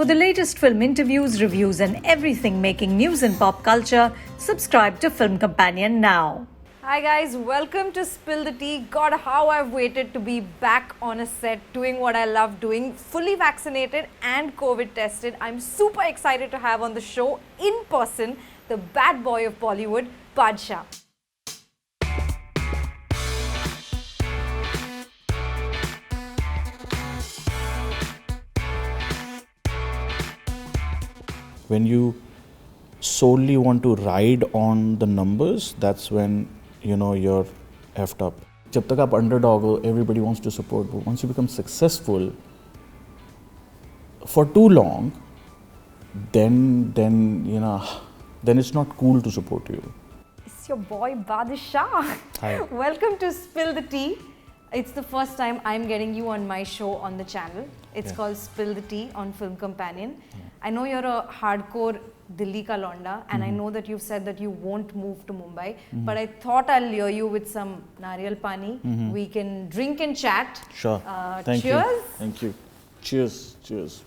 For the latest film interviews, reviews, and everything making news in pop culture, subscribe to Film Companion now. Hi guys, welcome to Spill the Tea. God, how I've waited to be back on a set doing what I love doing, fully vaccinated and COVID tested. I'm super excited to have on the show in person the bad boy of Bollywood, Badshah. When you solely want to ride on the numbers, that's when you're effed up. जब तक आप underdog हो, everybody wants to support. But once you become successful for too long, then it's not cool to support you. It's your boy Badshah. Hi. Welcome to Spill the Tea. It's the first time I'm getting you on my show on the channel. It's called Spill the Tea on Film Companion. I know you're a hardcore Delhi ka londa, and I know that you've said that you won't move to Mumbai, but I thought I'll lure you with some nariyal pani. We can drink and chat. Sure. Thank cheers. you. Thank you. Cheers. Cheers.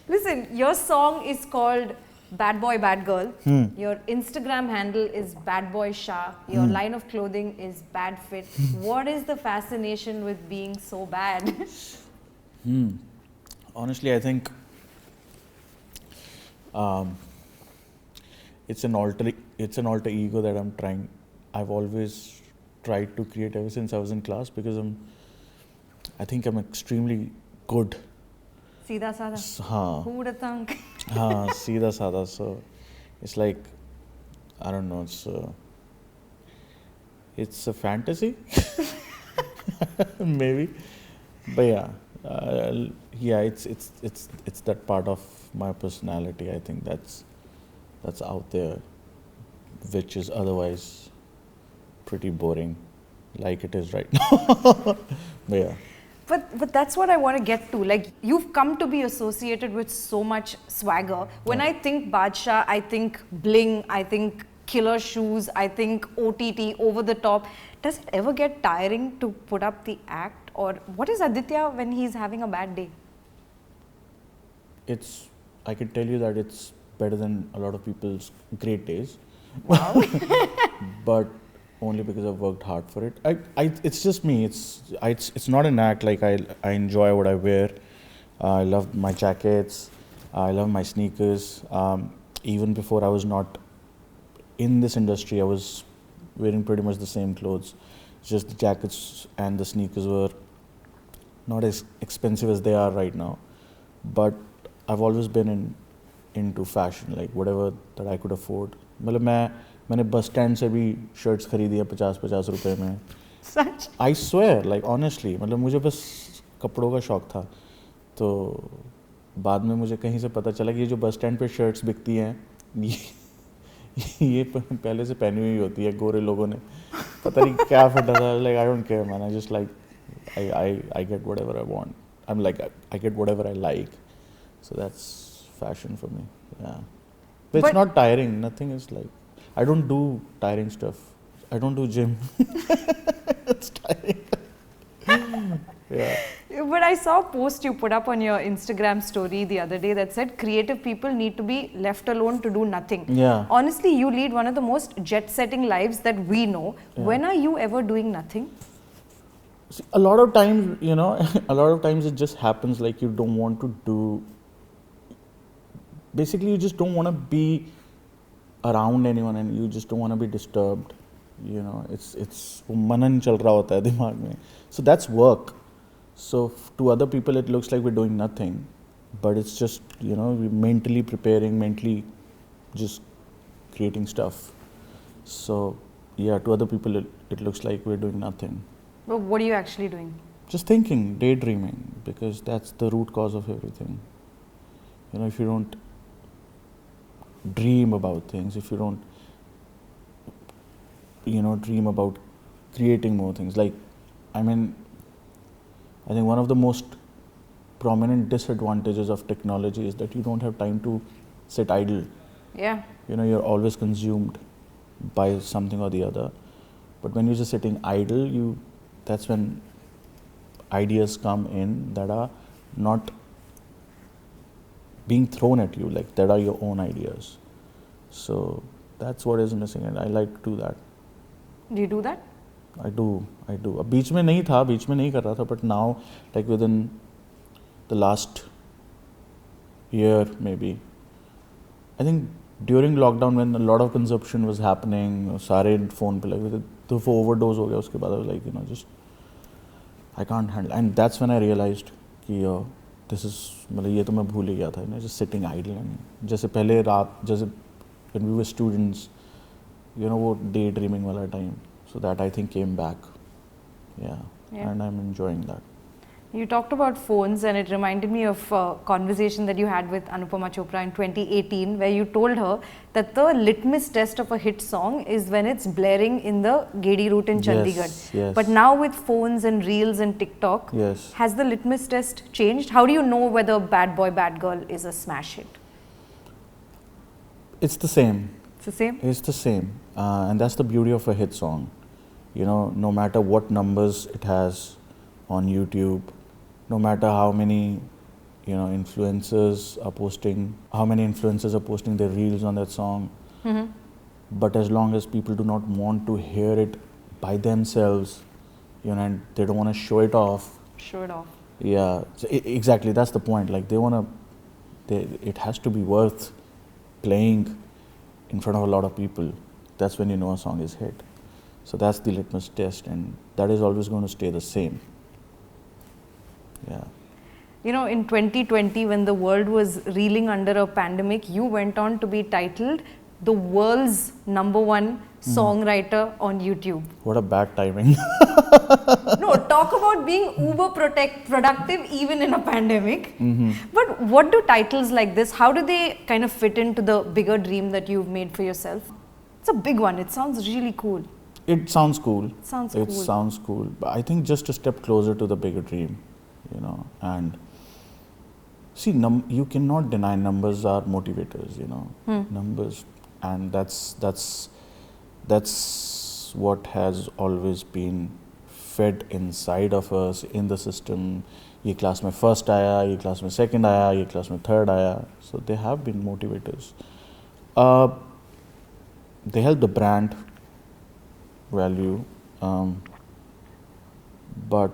Listen, your song is called Bad Boy, Bad Girl. Your Instagram handle is Bad Boy Shah. Your line of clothing is Bad Fit. What is the fascination with being so bad? Honestly, I think it's an alter ego that I've always tried to create ever since I was in class, because I think I'm extremely good. Seedha sada. Who would have thunk? Seedha sada. So it's like, I don't know, it's a fantasy, maybe, but it's that part of my personality. I think that's out there, which is otherwise pretty boring, like it is right now. But yeah. But that's what I want to get to. Like, you've come to be associated with so much swagger. When I think Badshah, I think bling, I think killer shoes, I think OTT, over the top. Does it ever get tiring to put up the act? Or what is Aditya when he's having a bad day? I can tell you that it's better than a lot of people's great days. Wow. But only because I've worked hard for it. It's just me. It's not an act. Like, I enjoy what I wear. I love my jackets. I love my sneakers. Even before I was not in this industry, I was wearing pretty much the same clothes. Just the jackets and the sneakers were not as expensive as they are right now. But I've always been into fashion, like whatever that I could afford. मैंने bus stand से भी shirts खरीदी है 50-50 रुपए में. Such? I swear, like honestly, मतलब मुझे बस कपड़ों का शौक था. तो बाद में मुझे कहीं से पता चला कि ये जो बस स्टैंड पे शर्ट्स बिकती हैं, ये पहले से पहनी हुई होती है गोरे लोगों ने. पता नहीं क्या फटा था. Like, I don't care, man. I just like, I get whatever I want. I'm like, I get whatever I like. So that's fashion for me. Yeah. But it's not tiring. Nothing is like, I don't do tiring stuff. I don't do gym. It's tiring. Yeah. But I saw a post you put up on your Instagram story the other day that said creative people need to be left alone to do nothing. Yeah. Honestly, you lead one of the most jet-setting lives that we know. Yeah. When are you ever doing nothing? See, a lot of times, it just happens, like you don't want to do. Basically, you just don't want to be around anyone, and you just don't want to be disturbed. It's manan chal raha hota hai dimag mein. So that's work. So to other people, it looks like we're doing nothing, but it's just, we're mentally preparing, mentally just creating stuff. So yeah, to other people, it looks like we're doing nothing. But what are you actually doing? Just thinking, daydreaming, because that's the root cause of everything. If you don't dream about things, if you don't, dream about creating more things. Like, I think one of the most prominent disadvantages of technology is that you don't have time to sit idle. Yeah. You're always consumed by something or the other. But when you're just sitting idle, that's when ideas come in that are not being thrown at you, like that are your own ideas. So that's what is missing, and I like to do that. Do you do that? I do. बीच में नहीं कर रहा था, but now, like within the last year maybe, I think during lockdown when a lot of consumption was happening, सारे phone पे लगे थे, तो वो overdose हो गया. उसके बाद I was like, just I can't handle, and that's when I realized कि this is, मतलब ये तो मैं भूल ही गया था, just sitting idle. And जैसे पहले रात, जैसे when we were students, वो daydreaming वाला time, so that I think came back. Yeah. And I'm enjoying that. You talked about phones, and it reminded me of a conversation that you had with Anupama Chopra in 2018, where you told her that the litmus test of a hit song is when it's blaring in the Gedi route in Chandigarh. Yes. But now with phones and reels and TikTok, has the litmus test changed? How do you know whether Bad Boy, Bad Girl is a smash hit? It's the same. It's the same? It's the same. And that's the beauty of a hit song. No matter what numbers it has on YouTube, no matter how many, influencers are posting their reels on that song. Mm-hmm. But as long as people do not want to hear it by themselves, and they don't want to show it off. Yeah, so exactly. That's the point. Like it has to be worth playing in front of a lot of people. That's when you know a song is hit. So that's the litmus test, and that is always going to stay the same. Yeah. In 2020, when the world was reeling under a pandemic, you went on to be titled the world's #1 songwriter on YouTube. What a bad timing. No, talk about being uber productive even in a pandemic. Mm-hmm. But what do titles like this, how do they kind of fit into the bigger dream that you've made for yourself? It's a big one. It sounds really cool. It sounds cool. It sounds cool. But I think just a step closer to the bigger dream, and see, you cannot deny numbers are motivators, numbers, and that's what has always been fed inside of us in the system. ये class में first आया, ये class में second आया, ये class में third आया. So they have been motivators. They help the brand value, but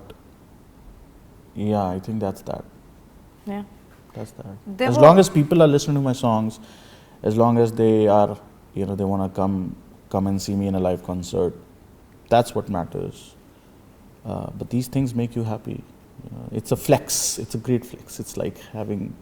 yeah, I think that's that. Yeah, that's that. As long as people are listening to my songs, as long as they are, they want to come and see me in a live concert, that's what matters. But these things make you happy. It's a flex. It's a great flex. It's like having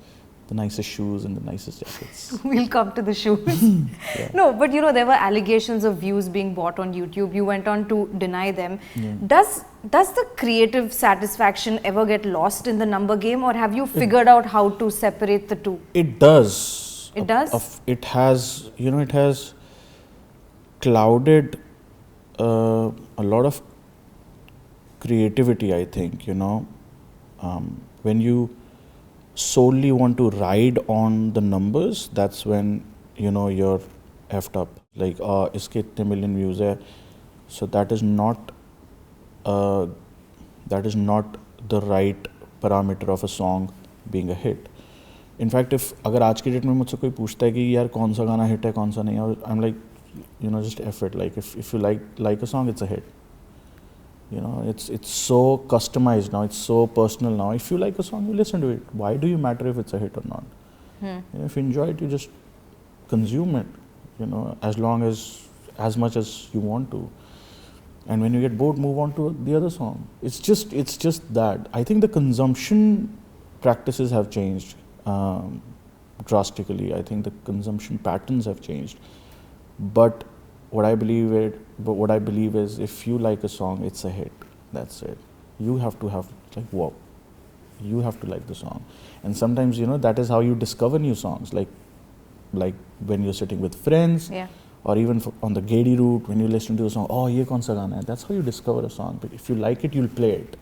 the nicest shoes and the nicest jackets. We'll come to the shoes. Yeah. No, but there were allegations of views being bought on YouTube. You went on to deny them. Yeah. Does the creative satisfaction ever get lost in the number game, or have you figured out how to separate the two? It does. It does? It has, it has clouded a lot of creativity, I think, when you solely want to ride on the numbers, that's when you're effed up. Like iske itne million views hai, so that is not the right parameter of a song being a hit. In fact, if अगर आज की date में मुझसे कोई पूछता है कि यार कौन सा गाना हिट है कौन सा नहीं, I'm like, just F it. Like if you like a song, it's a hit. It's so customized now. It's so personal now. If you like a song, you listen to it. Why do you matter if it's a hit or not? If you enjoy it, you just consume it. as much as you want to. And when you get bored, move on to the other song. It's just that. I think the consumption practices have changed drastically. I think the consumption patterns have changed. But what I believe is, if you like a song, it's a hit. That's it. You have to have wow. You have to like the song. And sometimes, that is how you discover new songs. Like when you're sitting with friends, or even on the Gedi route, when you listen to a song, oh, ye kaun sa gana hai? That's how you discover a song. But if you like it, you'll play it.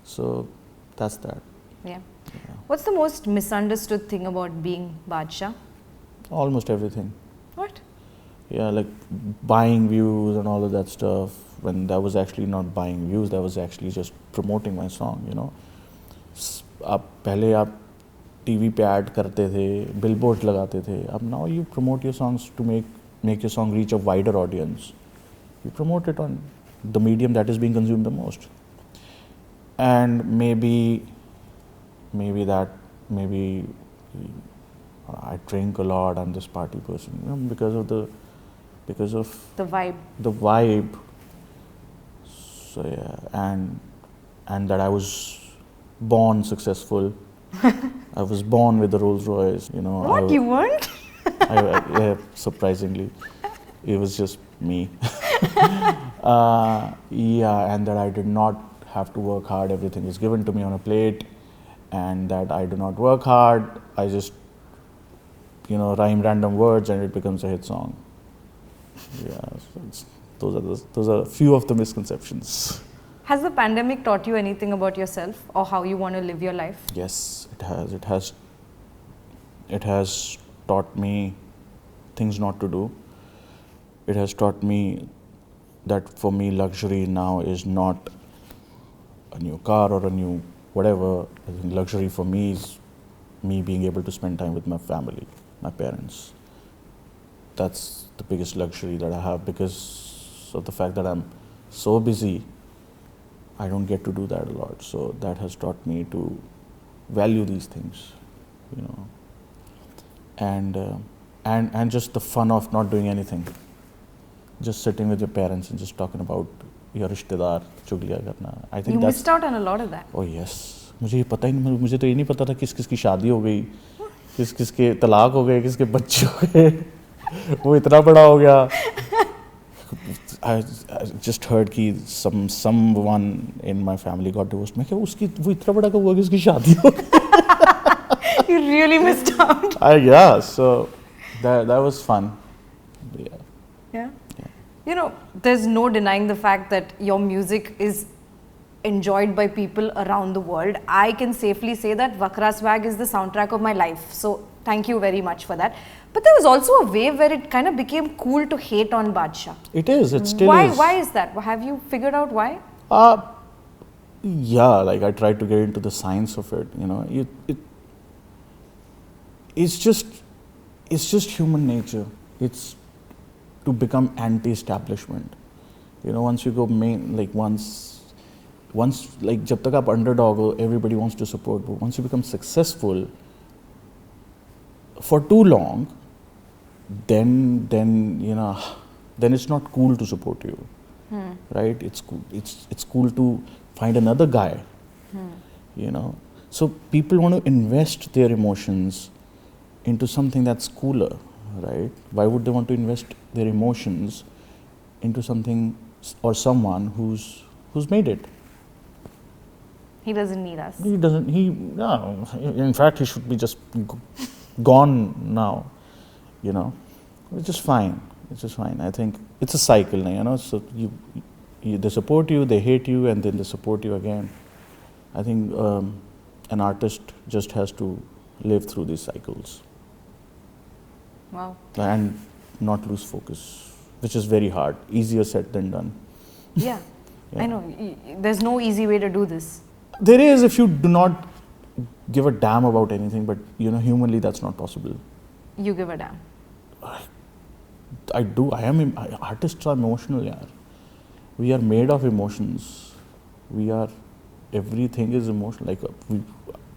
So that's that. Yeah. What's the most misunderstood thing about being Badshah? Almost everything. What? Yeah, like buying views and all of that stuff, when that was actually not buying views, that was actually just promoting my song, पहले आप TV पे add करते थे, billboard लगाते थे. अब now you promote your songs to make your song reach a wider audience. You promote it on the medium that is being consumed the most. And maybe I drink a lot. I'm this party person, you know, because of the vibe. The vibe. So yeah, and that I was born successful. I was born with a Rolls Royce, you know. What, you weren't? Yeah, surprisingly, it was just me. Yeah, and that I did not have to work hard. Everything was given to me on a plate, and that I do not work hard. I just, you know, rhyme random words and it becomes a hit song. Yeah, so those are a few of the misconceptions. Has the pandemic taught you anything about yourself or how you want to live your life? Yes, it has. It has taught me things not to do. It has taught me that for me luxury now is not a new car or a new whatever. I think luxury for me is me being able to spend time with my family, my parents. That's the biggest luxury that I have because of the fact that I'm so busy. I don't get to do that a lot. So that has taught me to value these things, you know, and just the fun of not doing anything. Just sitting with your parents and just talking about your rishtedar, chugliya karna. I think you missed out on a lot of that. Oh yes. मुझे तो ये नहीं पता था किस किसकी शादी हो गई, किस किसके तलाक हो गए, किसके बच्चे हो गए. वो इतना बड़ा हो गया. I just heard कि someone in my family got divorced. मैं क्या उसकी वो इतना बड़ा कब हुआ कि उसकी शादी हो गई. You really missed out. Yeah, so that was fun. Yeah. You know, there's no denying the fact that your music is enjoyed by people around the world. I can safely say that Vakra Swag is the soundtrack of my life. So thank you very much for that. But there was also a wave where it kind of became cool to hate on Badshah. It is. It still is. Why is that? Have you figured out why? Yeah, like I tried to get into the science of it. You know, it's just human nature. It's to become anti-establishment. You know, once you go once like jab tak aap underdog ho, everybody wants to support. But once you become successful for too long, then you know, then it's not cool to support you, right? It's cool to find another guy, you know. So people want to invest their emotions into something that's cooler, right? Why would they want to invest their emotions into something or someone who's made it? He doesn't need us. He doesn't. No. In fact, he should be just gone now. You know, it's just fine. It's just fine. I think it's a cycle now. You know, so they support you, they hate you, and then they support you again. I think an artist just has to live through these cycles. Wow. And not lose focus, which is very hard. Easier said than done. Yeah. I know. There's no easy way to do this. There is if you do not give a damn about anything, but you know, humanly that's not possible. You give a damn. I do. Artists are emotional, yaar. We are made of emotions. Everything is emotional. Like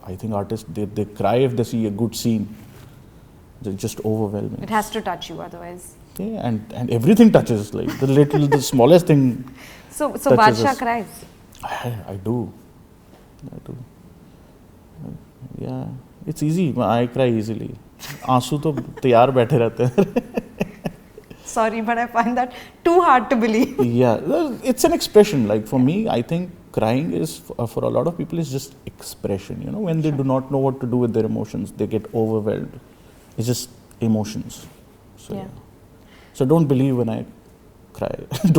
I think artists, they cry if they see a good scene. They're just overwhelming. It has to touch you, otherwise. Yeah, and everything touches, like the smallest thing. So Badshah cries. I do. Yeah, it's easy. I cry easily. आंसू तो तैयार बैठे रहते हैं. Sorry, but I find that too hard to believe. Yeah, it's an expression. Like for me, I think crying is for a lot of people is just expression. You know, when they do not know what to do with their emotions, they get overwhelmed. It's just emotions. So, yeah. So don't believe when I cry. It's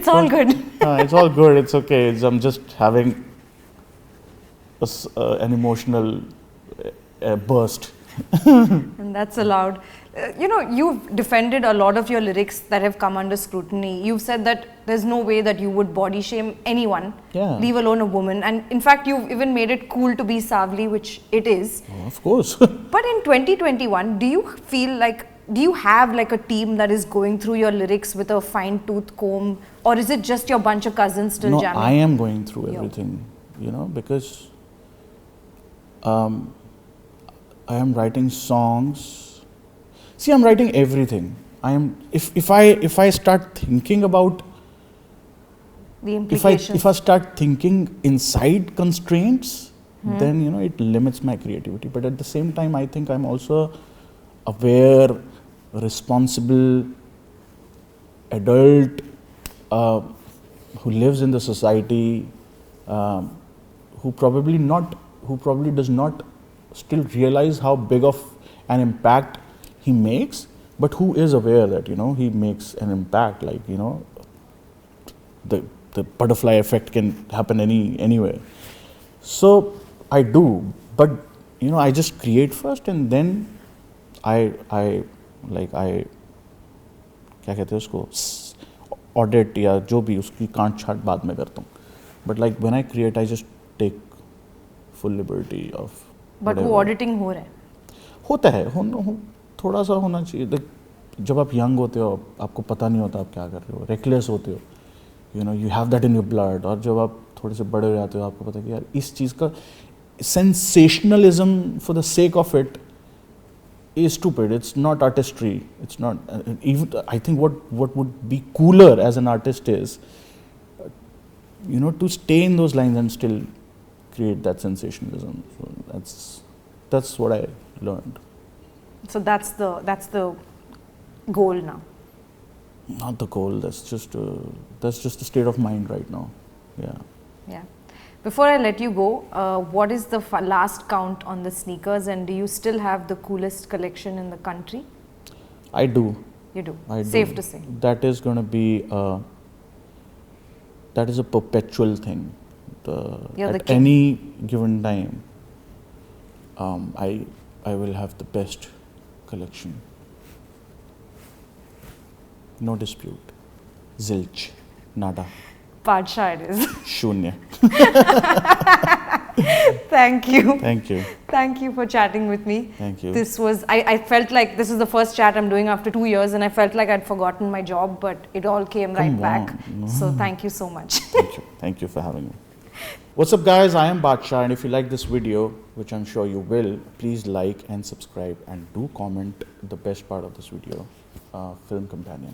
all good. It's all good. It's okay. I'm just having an emotional burst. And that's allowed. You've defended a lot of your lyrics that have come under scrutiny. You've said that there's no way that you would body shame anyone, Yeah. leave alone a woman. And in fact, you've even made it cool to be savvy, which it is. Oh, of course. But in 2021, do you have like a team that is going through your lyrics with a fine tooth comb, or is it just your bunch of cousins still No, jamming? I am going through Yeah. everything, because I am writing songs. See, I'm writing everything. If I start thinking about, The implications. if I start thinking inside constraints, then it limits my creativity. But at the same time, I think I'm also aware, responsible adult who lives in the society, who probably does not still realize how big of an impact he makes, but who is aware that he makes an impact. Like the butterfly effect can happen anywhere. So I do, but I just create first, and then I क्या कहते हैं उसको, audit या जो भी उसकी can't छाट बाद में करता हूँ. But like when I create I just take full liberty of. But वो ऑडिटिंग हो रहा है. होता है, थोड़ा सा होना चाहिए. जब आप यंग होते हो, आपको पता नहीं होता आप क्या कर रहे हो, रेकलेस होते हो, you have that in your blood. और जब आप थोड़े से बड़े हो जाते हो, आपको पता है कि यार इस चीज़ का sensationalism for the sake of it is stupid. It's not artistry. It's not even. I think what would be cooler as an artist is, to stay in those lines and still create that sensationalism. So that's what I learned. So that's the goal now. Not the goal. That's just a state of mind right now. Yeah. Yeah. Before I let you go, what is the last count on the sneakers, and do you still have the coolest collection in the country? I do. You do. I Safe do. to say. That is going to be. That is a perpetual thing. You're the At king. any given time, I will have the best collection. No dispute. Zilch. Nada. Badshah it is. Shunya. Thank you. Thank you. Thank you for chatting with me. Thank you. This was, I felt like this is the first chat I'm doing after 2 years, and I felt like I'd forgotten my job, but it all came right back. No. So thank you so much. Thank you. Thank you for having me. What's up, guys? I am Badshah, and if you like this video, which I'm sure you will, please like and subscribe, and do comment the best part of this video, Film Companion.